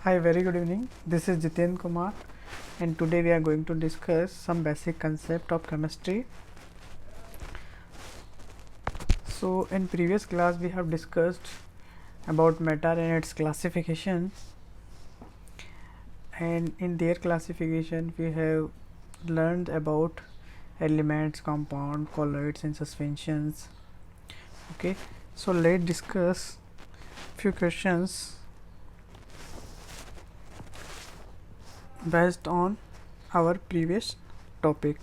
Hi, very good evening. This is Jiten Kumar, and today we are going to discuss some basic concept of chemistry. So in previous class we have discussed about matter and its classification, and in their classification we have learned about elements, compound, colloids and suspensions. Okay, so let's discuss few questions based on our previous topic.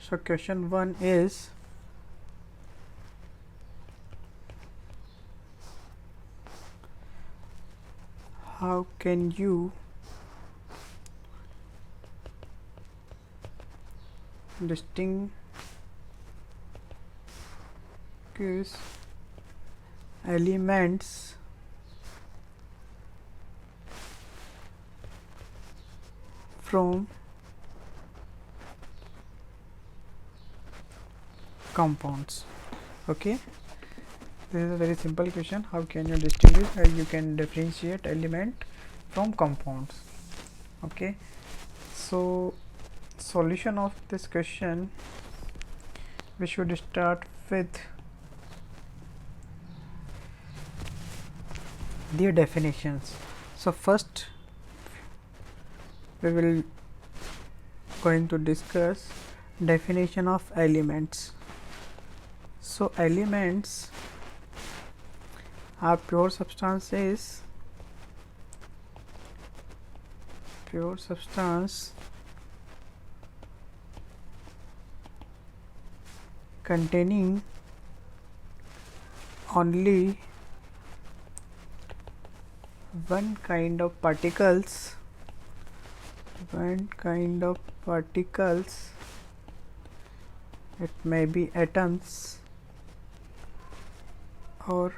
So question 1 is, how can you distinguish elements from compounds? Okay, this is a very simple question. How can you distinguish or you can differentiate element from compounds? Okay, so solution of this question, we should start with their definitions. So first we will going to discuss definition of elements. So elements are pure substance containing only one kind of particles, it may be atoms or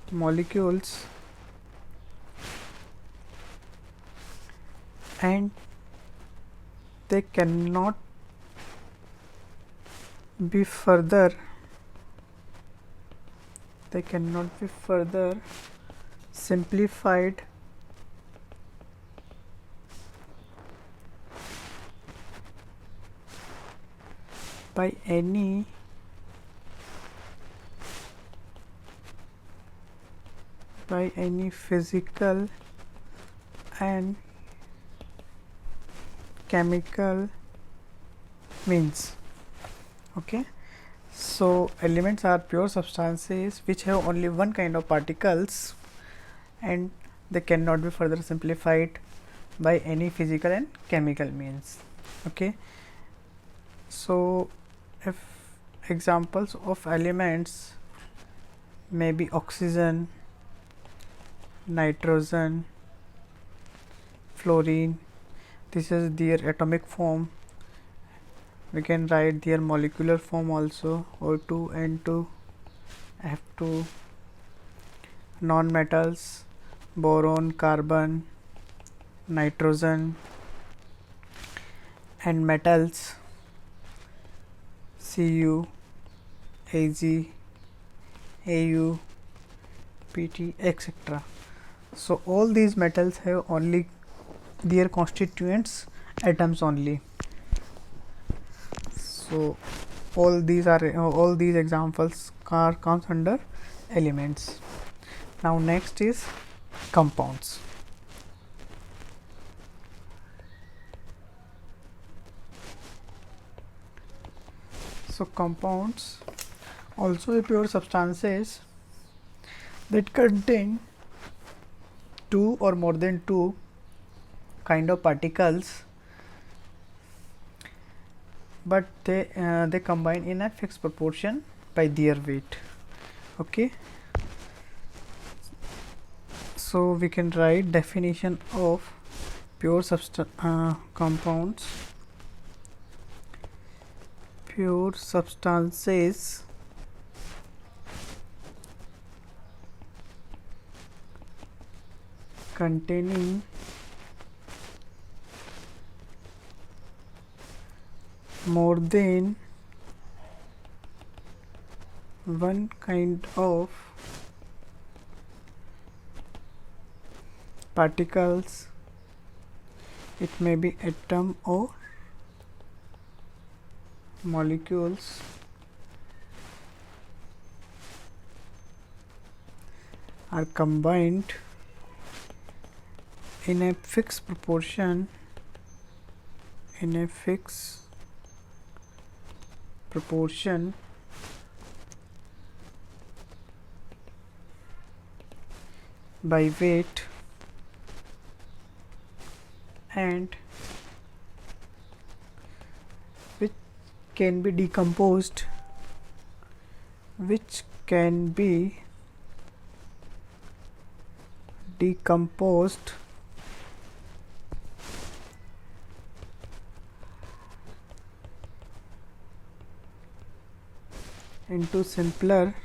molecules, and they cannot be further simplified by any physical and chemical means. Okay, so elements are pure substances which have only one kind of particles and they cannot be further simplified by any physical and chemical means. Okay, so if examples of elements may be oxygen, nitrogen, fluorine, this is their atomic form. We can write their molecular form also, O2, N2, F2. Non-metals, boron, carbon, nitrogen, and metals, Cu, Ag, Au, Pt, etc. So all these metals have only their constituents atoms only. So all these examples comes under elements. Now next is compounds. So compounds also pure substances that contain two or more than two kind of particles, but they combine in a fixed proportion by their weight. Okay, so we can write definition of pure compounds. Pure substances containing more than one kind of particles, it may be atom or molecules, are combined in a fixed proportion by weight and which can be decomposed into simpler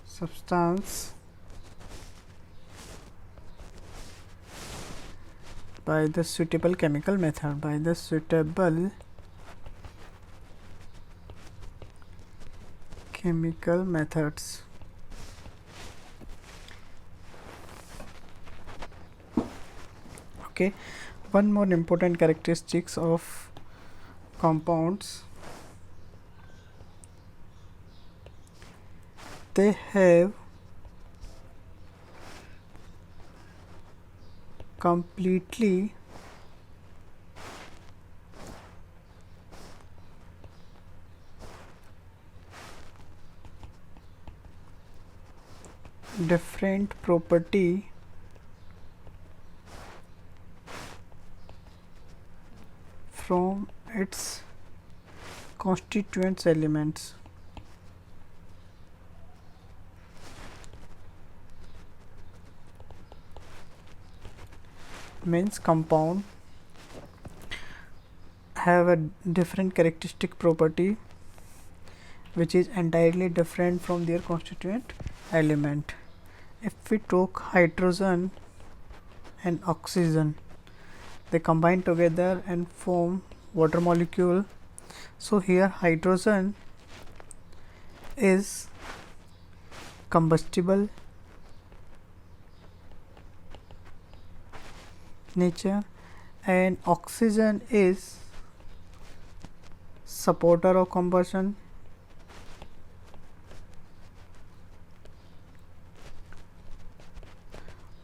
substance by the suitable chemical method, chemical methods. Okay, one more important characteristics of compounds: they have completely different property from its constituent elements. Means compound have a different characteristic property which is entirely different from their constituent element. If we talk hydrogen and oxygen, they combine together and form water molecule. So here hydrogen is combustible nature and oxygen is supporter of combustion.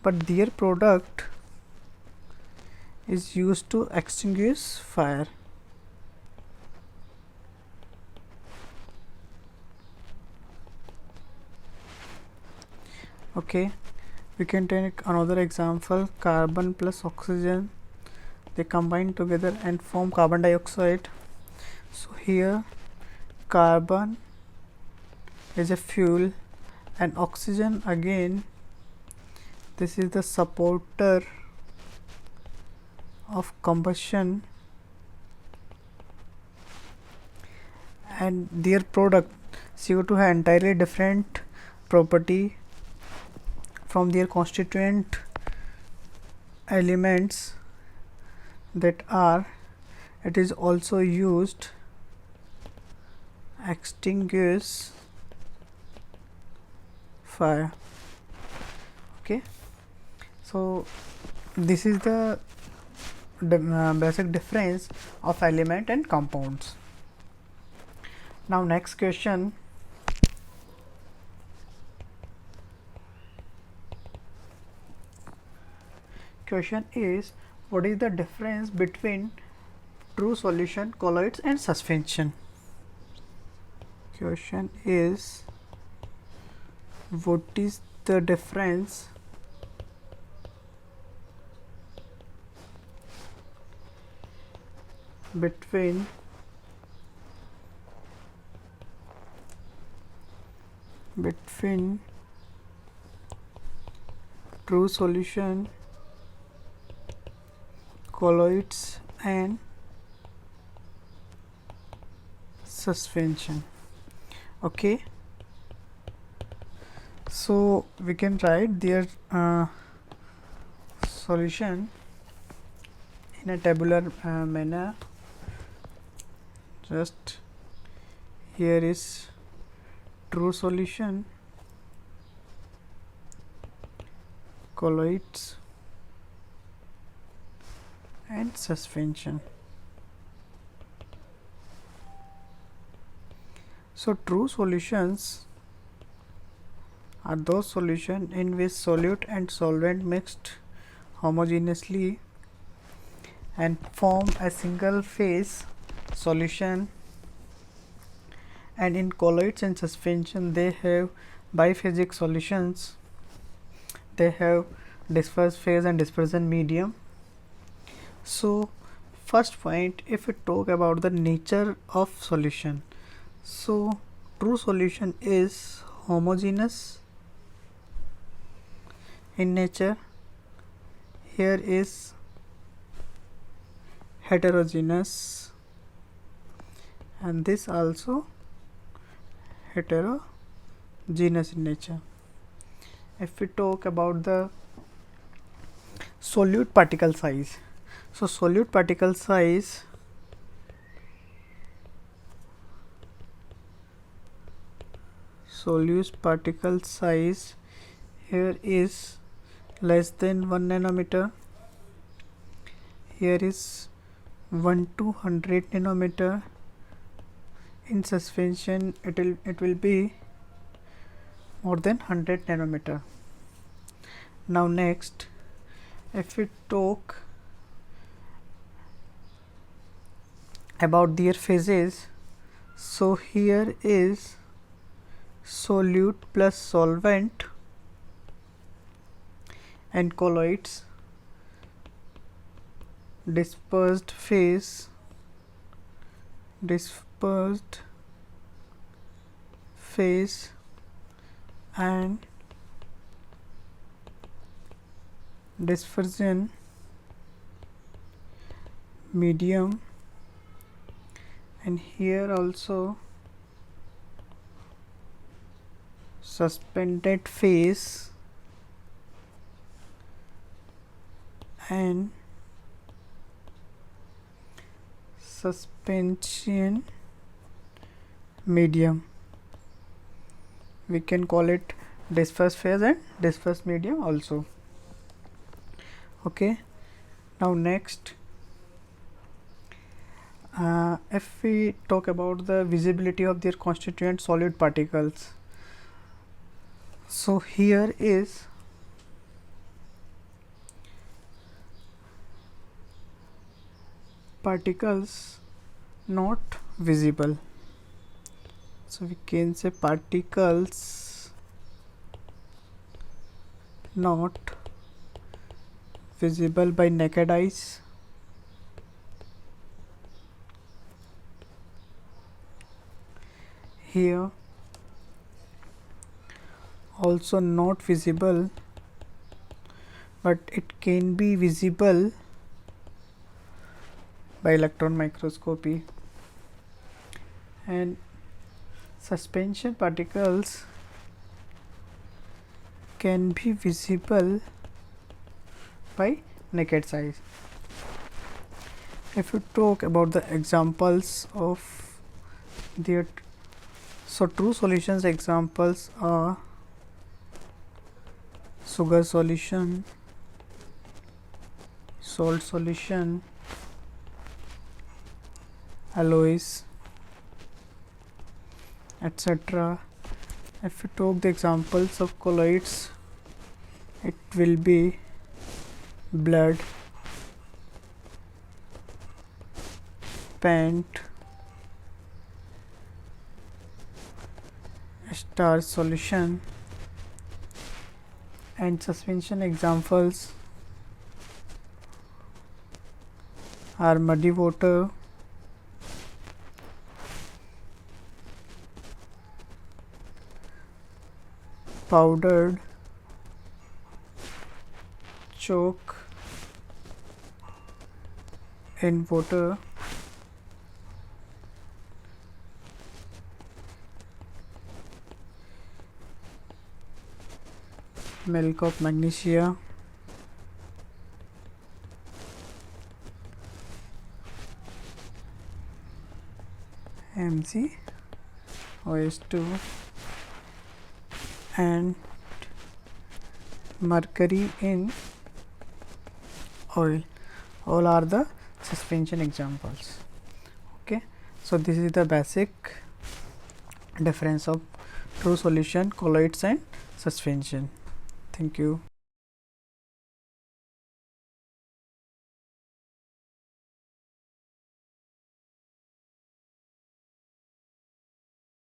But their product is used to extinguish fire. Okay, we can take another example: carbon plus oxygen, they combine together and form carbon dioxide. So here carbon is a fuel and oxygen, again this is the supporter of combustion, and their product CO2 has entirely different property from their constituent elements, that are, it is also used extinguish fire. Okay, so this is the basic difference of element and compounds. Now next question: is what is the difference between true solution, colloids and suspension? Question is what is the difference between true solution, colloids and suspension? Okay, so we can write their solution in a tabular manner. Just here is true solution, colloids and suspension. So true solutions are those solutions in which solute and solvent mixed homogeneously and form a single phase solution, and in colloids and suspension they have biphasic solutions. They have disperse phase and dispersion medium. So first point, if we talk about the nature of solution, so true solution is homogeneous in nature. Here is heterogeneous, and this also heterogeneous in nature. If we talk about the solute particle size, so solute particle size here is less than 1 nanometer. Here is 1 to 100 nanometer. In suspension it will be more than 100 nanometer. Now next, if we talk about their phases, so here is solute plus solvent and colloids, dispersed phase, and dispersion medium, and here also suspended phase and suspension medium. We can call it dispersed phase and dispersed medium also. Okay, now next, if we talk about the visibility of their constituent solid particles, so here is particles not visible. So we can say particles not visible by naked eyes. Here also not visible, but it can be visible by electron microscopy. And suspension particles can be visible by naked eyes. If you talk about the examples of their, so true solutions examples are sugar solution, salt solution, alloys, etc. If we talk the examples of colloids, it will be blood, paint, starch solution, and suspension examples are muddy water, powdered chalk in water, milk of magnesia, MgOH2, and mercury in oil. All are the suspension examples. Okay, so this is the basic difference of true solution, colloids and suspension. Thank you.